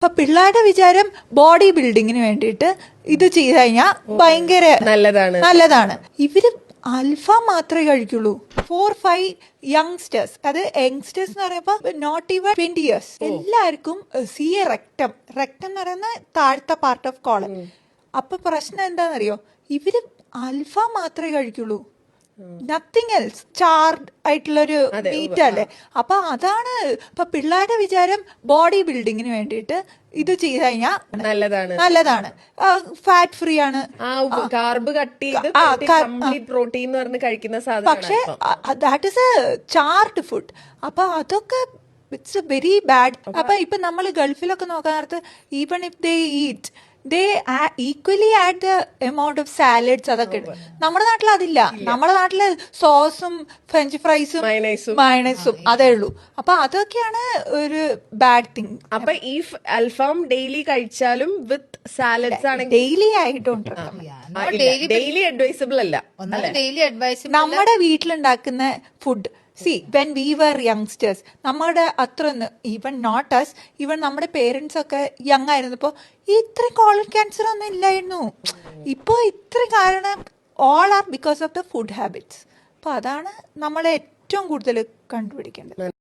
അപ്പൊ പിള്ളേരുടെ വിചാരം ബോഡി ബിൽഡിങ്ങിന് വേണ്ടിയിട്ട് ഇത് ചെയ്ത് കഴിഞ്ഞാൽ ഭയങ്കര നല്ലതാണ്. ഇവര് അൽഫാം മാത്രമേ കഴിക്കുള്ളൂ. 4-5 യങ്സ്റ്റേഴ്സ്, അത് യങ്സ്റ്റേഴ്സ് എന്ന് പറയുമ്പോൾ നോട്ട് ഈവൻ 20 years, എല്ലാവർക്കും റെക്ടം എന്ന് പറയുന്ന താഴത്തെ പാർട്ട് ഓഫ് കോളൻ. അപ്പൊ പ്രശ്നം എന്താണെന്നറിയോ, ഇവര് അൽഫാം മാത്രമേ കഴിക്കുള്ളൂ, നത്തിങ് എൽസ്. ചാർഡ് ആയിട്ടുള്ളൊരു മീറ്റ് അല്ലേ. അപ്പൊ അതാണ് ഇപ്പൊ പിള്ളേരുടെ വിചാരം ബോഡി ബിൽഡിങ്ങിന് വേണ്ടിയിട്ട് ഇത് ചെയ്ത് കഴിഞ്ഞാൽ നല്ലതാണ്, ഫാറ്റ് ഫ്രീ ആണ്, കാർബ് കട്ട് ചെയ്ത് പ്രോട്ടീൻ എന്ന് പറഞ്ഞ് കഴിക്കുന്ന സാധനം. പക്ഷെ that is A charred food. അപ്പൊ അതൊക്കെ ഇറ്റ്സ് എ വെരി ബാഡ്. അപ്പൊ ഇപ്പൊ നമ്മൾ ഗൾഫിലൊക്കെ നോക്കാൻ നേരത്ത് even if they eat they equally add the amount of salads. അതൊക്കെ നമ്മുടെ നാട്ടിൽ അതില്ല. നമ്മുടെ നാട്ടില് സോസും ഫ്രഞ്ച് ഫ്രൈസും മയണൈസും അതേ ഉള്ളൂ. അപ്പൊ അതൊക്കെയാണ് ഒരു ബാഡ് തിങ്. അപ്പൊ ഈ അൽഫാം ഡെയിലി കഴിച്ചാലും വിത്ത് സാലഡ്സ് ആണെങ്കിൽ ഡെയിലി ആയിട്ടുണ്ട്, ഡെയിലി അഡ്വൈസബിൾ അല്ല. നമ്മുടെ വീട്ടിലുണ്ടാക്കുന്ന food, see when we were youngsters, നമ്മുടെ അത്ര ഈവൻ നോട്ട് അസ്, ഈവൻ നമ്മുടെ പേരൻസ് ഒക്കെ യങ് ആയിരുന്നപ്പോൾ ഇത്രയും കോളൻ ക്യാൻസർ ഒന്നും ഇല്ലായിരുന്നു. ഇപ്പോൾ ഇത്ര കാരണം all are because of the food habits. അപ്പോൾ അതാണ് നമ്മൾ ഏറ്റവും കൂടുതൽ കണ്ടുപിടിക്കേണ്ടത്.